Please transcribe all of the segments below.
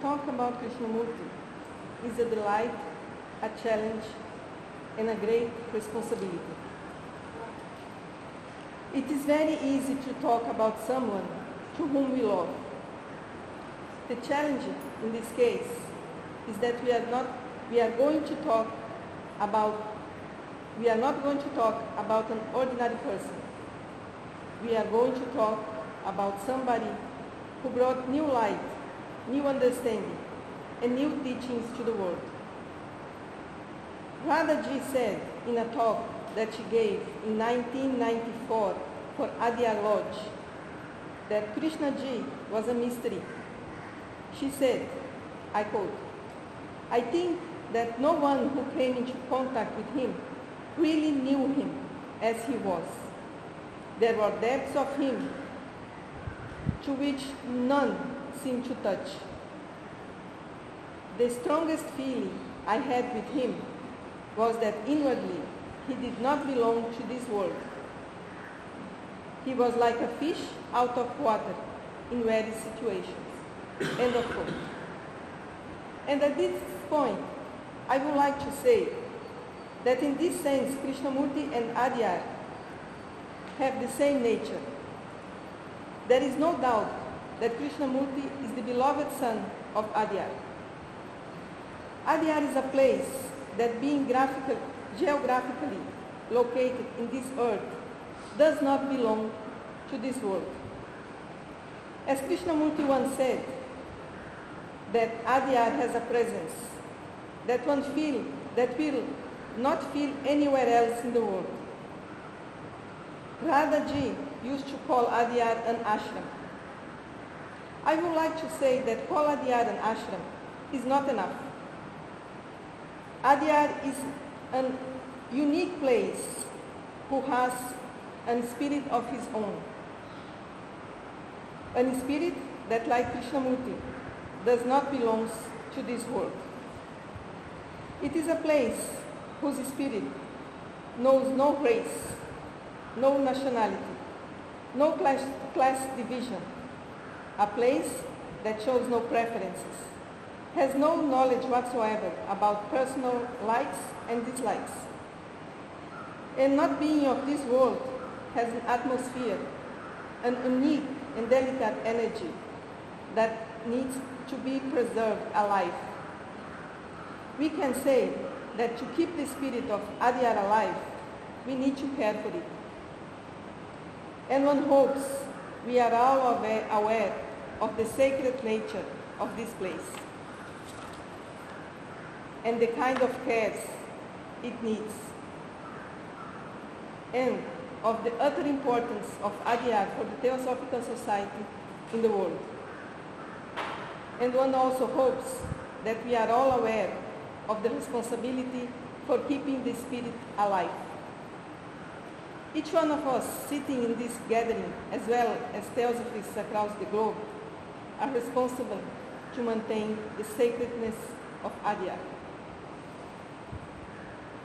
talk about Krishnamurti is a delight, a challenge, and a great responsibility. It is very easy to talk about someone to whom we love. The challenge in this case is that we are not going to talk about an ordinary person. We are going to talk about somebody who brought new light, new understanding, and new teachings to the world. Radhaji said in a talk that she gave in 1994 for Adyar Lodge that Krishna Ji was a mystery. She said, I quote, "I think that no one who came into contact with him really knew him as he was. There were depths of him to which none seemed to touch. The strongest feeling I had with him was that inwardly he did not belong to this world. He was like a fish out of water in various situations." End of quote. And at this point, I would like to say that in this sense, Krishnamurti and Adyar have the same nature. There is no doubt that Krishnamurti is the beloved son of Adyar. Adyar is a place that, being geographically located in this earth, does not belong to this world. As Krishnamurti once said, that Adyar has a presence that will not feel anywhere else in the world. Radhaji used to call Adyar an ashram. I would like to say that call Adyar an ashram is not enough. Adyar is a unique place who has a spirit of his own. A spirit that, like Krishnamurti, does not belong to this world. It is a place whose spirit knows no race, no nationality, no class division, a place that shows no preferences, has no knowledge whatsoever about personal likes and dislikes, and not being of this world, has an atmosphere, an unique and delicate energy that needs to be preserved alive. We can say that to keep the spirit of Adyar alive, we need to care for it. And one hopes we are all aware of the sacred nature of this place and the kind of cares it needs, and of the utter importance of Adyar for the Theosophical Society in the world. And one also hopes that we are all aware of the responsibility for keeping the spirit alive. Each one of us sitting in this gathering, as well as theosophists across the globe, are responsible to maintain the sacredness of Adyar.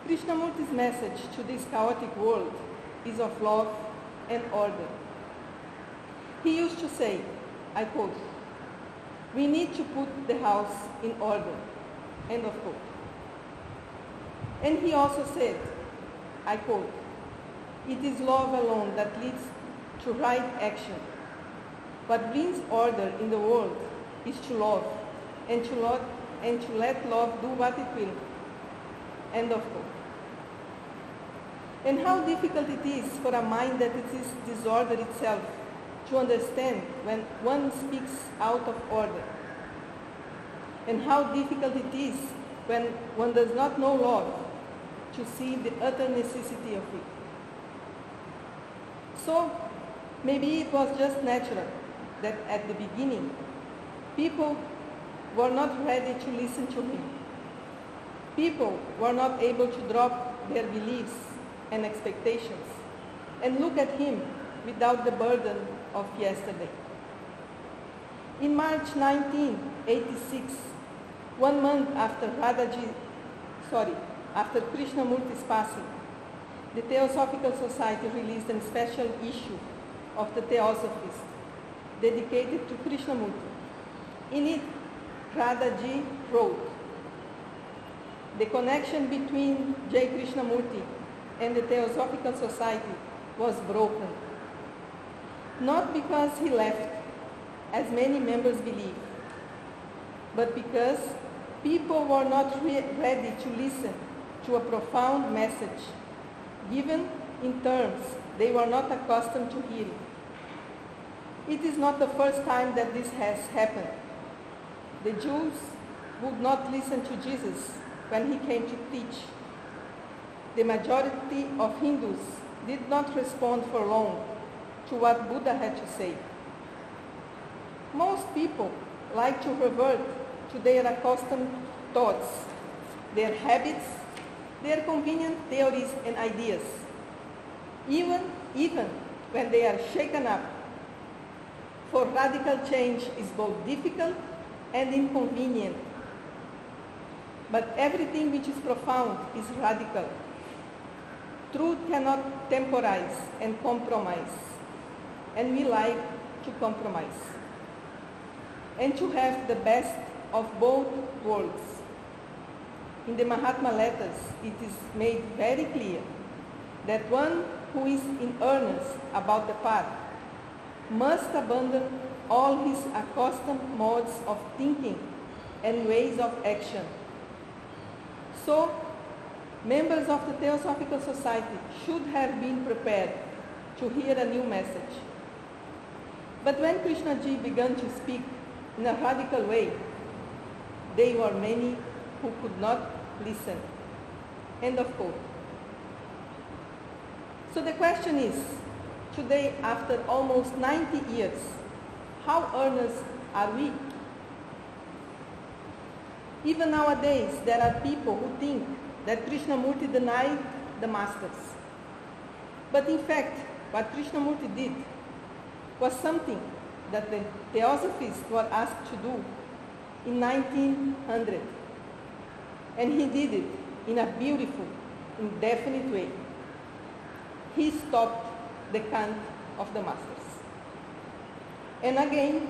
Krishnamurti's message to this chaotic world is of love and order. He used to say, I quote, "We need to put the house in order," end of quote. And he also said, I quote, "It is love alone that leads to right action. What brings order in the world is to love, and to let love do what it will," end of quote. And how difficult it is for a mind that is disorder itself to understand when one speaks out of order. And how difficult it is when one does not know love to see the utter necessity of it. So maybe it was just natural that at the beginning people were not ready to listen to him. People were not able to drop their beliefs and expectations and look at him without the burden of yesterday. In March 1986, 1 month after Krishnamurti's passing, the Theosophical Society released a special issue of the Theosophist dedicated to Krishnamurti. In it, Radhaji wrote, "The connection between J. Krishnamurti and the Theosophical Society was broken, not because he left, as many members believe, but because people were not ready to listen to a profound message given in terms they were not accustomed to hearing. It is not the first time that this has happened. The Jews would not listen to Jesus when he came to teach. The majority of Hindus did not respond for long to what Buddha had to say. Most people like to revert to their accustomed thoughts, their habits, their convenient theories and ideas, even when they are shaken up. For radical change is both difficult and inconvenient. But everything which is profound is radical. Truth cannot temporize and compromise, and we like to compromise, and to have the best of both worlds. In the Mahatma letters, it is made very clear that one who is in earnest about the path must abandon all his accustomed modes of thinking and ways of action. So, members of the Theosophical Society should have been prepared to hear a new message. But when Krishnaji began to speak in a radical way, there were many who could not listen." End of quote. So the question is, today, after almost 90 years, how earnest are we? Even nowadays, there are people who think that Krishnamurti denied the masters. But in fact, what Krishnamurti did was something that the Theosophists were asked to do in 1900. And he did it in a beautiful, indefinite way. He stopped the cant of the masters. And again,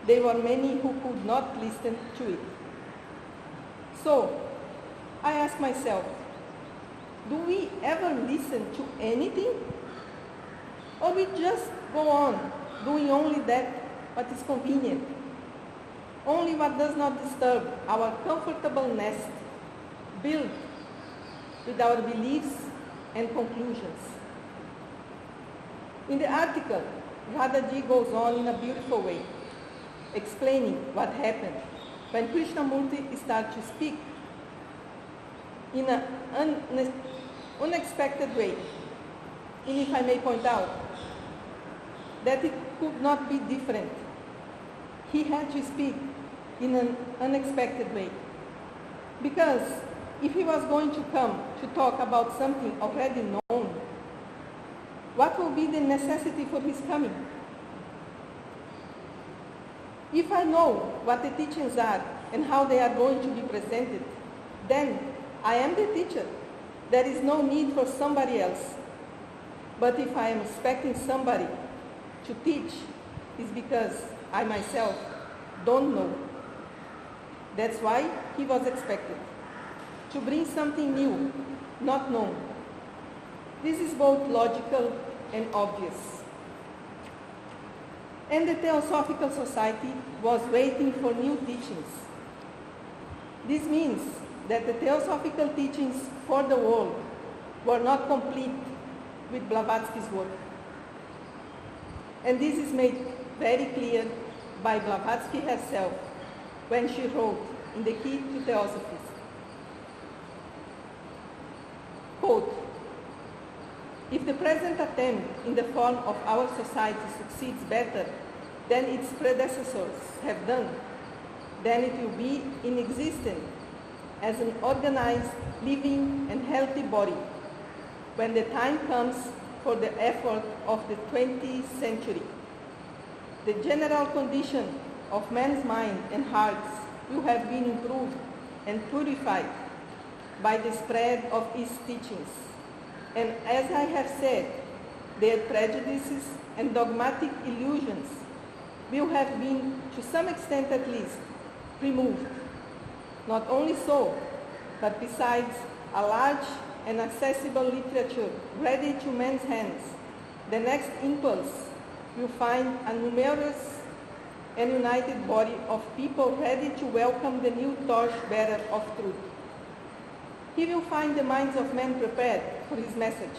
there were many who could not listen to it. So, I ask myself, do we ever listen to anything? Or we just go on doing only that what is convenient, only what does not disturb our comfortable nest, built with our beliefs and conclusions? In the article, Radhaji goes on in a beautiful way, explaining what happened when Krishnamurti started to speak in an unexpected way. And if I may point out, that it could not be different. He had to speak in an unexpected way. Because if he was going to come to talk about something already known, what will be the necessity for his coming? If I know what the teachings are and how they are going to be presented, then I am the teacher. There is no need for somebody else. But if I am expecting somebody to teach, it's because I myself don't know. That's why he was expected to bring something new, not known. This is both logical and obvious. And the Theosophical Society was waiting for new teachings. This means that the Theosophical teachings for the world were not complete with Blavatsky's work. And this is made very clear by Blavatsky herself when she wrote in the Key to Theosophy. Quote, "If the present attempt in the form of our society succeeds better than its predecessors have done, then it will be in existence as an organized, living, and healthy body when the time comes for the effort of the 20th century. The general condition of man's mind and hearts will have been improved and purified by the spread of his teachings. And as I have said, their prejudices and dogmatic illusions will have been, to some extent at least, removed. Not only so, but besides a large and accessible literature ready to men's hands, the next impulse will find a numerous and united body of people ready to welcome the new torch-bearer of truth. He will find the minds of men prepared for his message,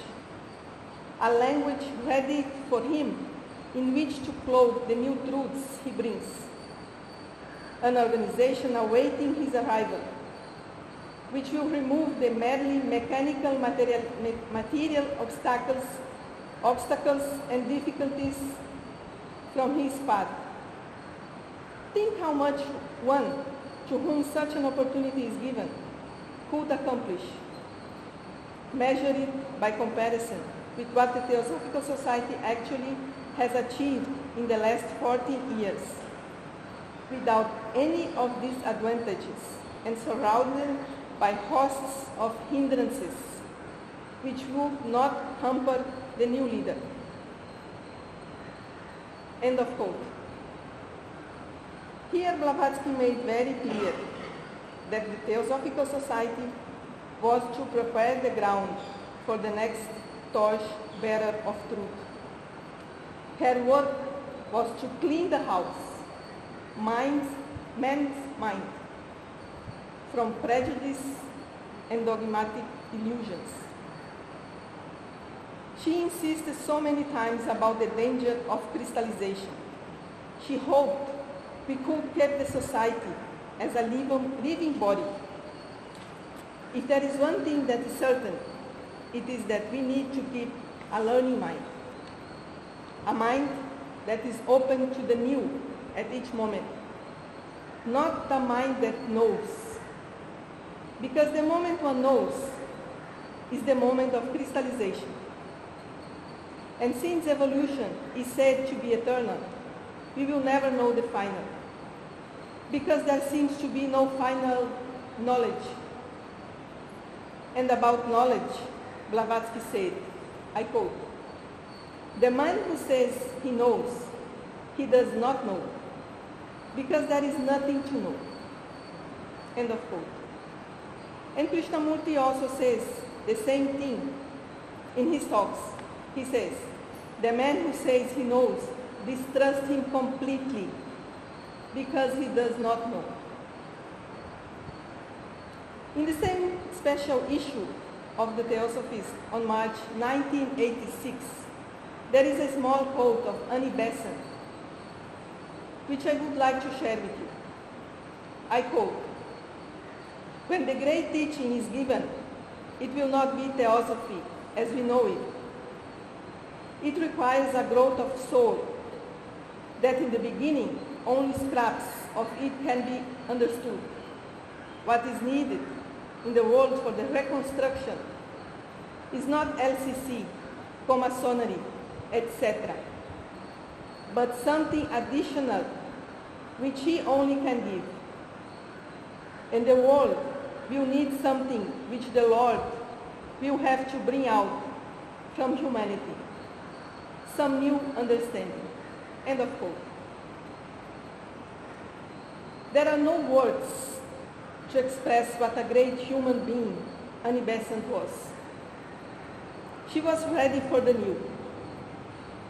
a language ready for him in which to clothe the new truths he brings, an organization awaiting his arrival, which will remove the merely mechanical material obstacles and difficulties from his path. Think how much one to whom such an opportunity is given could accomplish. Measure it by comparison with what the Theosophical Society actually has achieved in the last 14 years, without any of these advantages and surrounded by hosts of hindrances which would not hamper the new leader. End of quote. Here Blavatsky made very clear that the Theosophical Society was to prepare the ground for the next torch-bearer of truth. Her work was to clean the house, man's mind, from prejudice and dogmatic illusions. She insisted so many times about the danger of crystallization. She hoped we could keep the society as a living body. If there is one thing that is certain, it is that we need to keep a learning mind, a mind that is open to the new at each moment, not a mind that knows. Because the moment one knows is the moment of crystallization. And since evolution is said to be eternal, we will never know the final. Because there seems to be no final knowledge. And about knowledge, Blavatsky said, I quote, "The man who says he knows, he does not know, because there is nothing to know." End of quote. And Krishnamurti also says the same thing in his talks. He says, "The man who says he knows distrusts him completely because he does not know." In the same special issue of the Theosophist on March 1986, there is a small quote of Annie Besant, which I would like to share with you. I quote, "When the great teaching is given, it will not be theosophy as we know it. It requires a growth of soul that in the beginning only scraps of it can be understood. What is needed in the world for the reconstruction is not LCC, Comasonry, etc., but something additional which he only can give. And the world will need something which the Lord will have to bring out from humanity, some new understanding." End of quote. There are no words to express what a great human being Annie Besant was. She was ready for the new.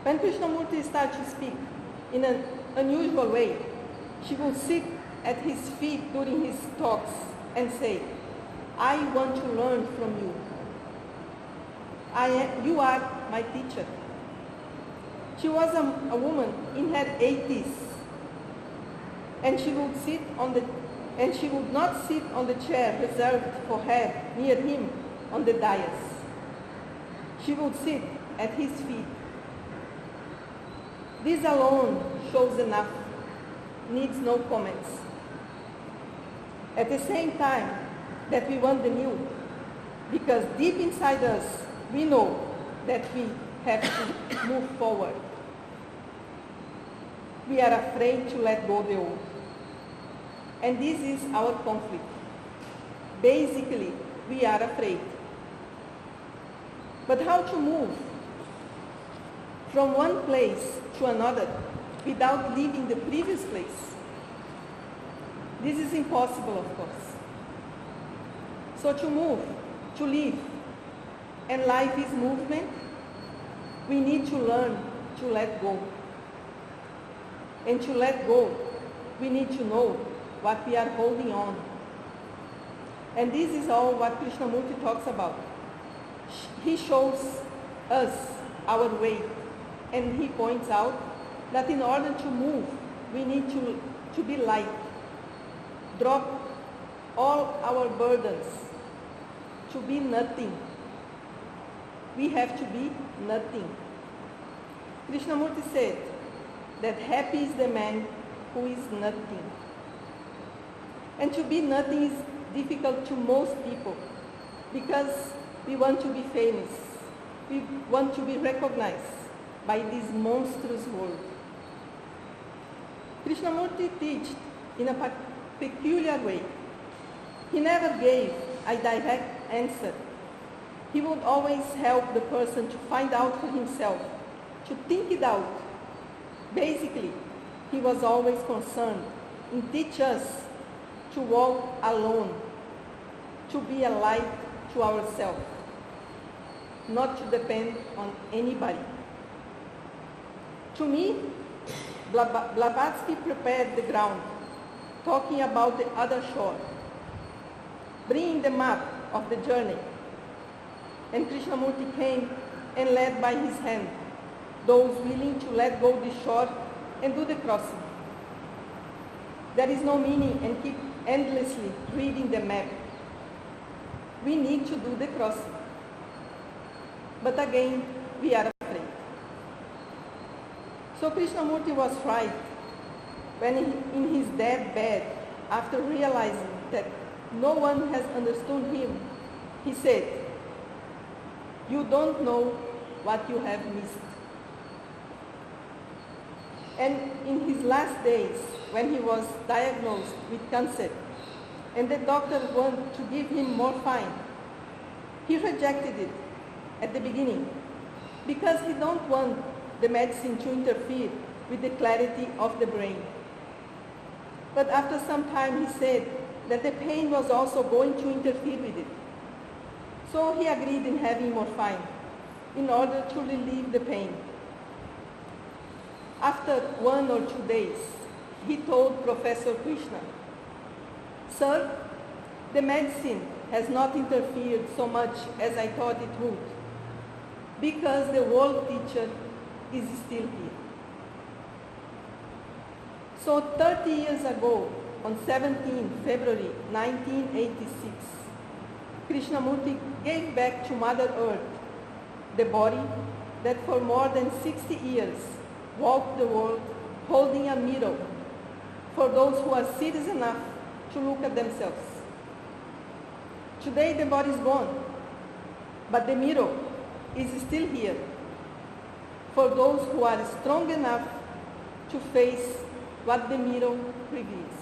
When Krishnamurti started to speak in an unusual way, she would sit at his feet during his talks and say, "I want to learn from you. You are my teacher." She was a woman in her 80s, and she would not sit on the chair reserved for her near him on the dais. She would sit at his feet. This alone shows enough, needs no comments. At the same time that we want the new, because deep inside us we know that we have to move forward. We are afraid to let go the old. And this is our conflict. Basically, we are afraid. But how to move from one place to another without leaving the previous place? This is impossible, of course. So to move, to live, and life is movement, we need to learn to let go. And to let go, we need to know what we are holding on. And this is all what Krishnamurti talks about. He shows us our way, and he points out that in order to move, we need to be light, drop all our burdens, to be nothing. We have to be nothing. Krishnamurti said that happy is the man who is nothing. And to be nothing is difficult to most people because we want to be famous. We want to be recognized by this monstrous world. Krishnamurti taught in a peculiar way. He never gave a direct answer. He would always help the person to find out for himself, to think it out. Basically, he was always concerned in teach us to walk alone, to be a light to ourselves, not to depend on anybody. To me, Blavatsky prepared the ground, talking about the other shore, bringing the map of the journey. And Krishnamurti came and led by his hand those willing to let go the shore and do the crossing. There is no meaning in keep endlessly reading the map. We need to do the crossing. But again, we are afraid. So Krishnamurti was right when in his dead bed, after realizing that no one has understood him, he said, "You don't know what you have missed." And in his last days, when he was diagnosed with cancer, and the doctor wanted to give him morphine, he rejected it at the beginning because he don't want the medicine to interfere with the clarity of the brain. But after some time, he said that the pain was also going to interfere with it. So he agreed in having morphine in order to relieve the pain. After 1 or 2 days, he told Professor Krishna, "Sir, the medicine has not interfered so much as I thought it would, because the world teacher is still here." So 30 years ago, on 17 February 1986, Krishnamurti gave back to Mother Earth the body that for more than 60 years walked the world holding a mirror for those who are serious enough to look at themselves. Today the body is gone, but the mirror is still here for those who are strong enough to face what the mirror reveals.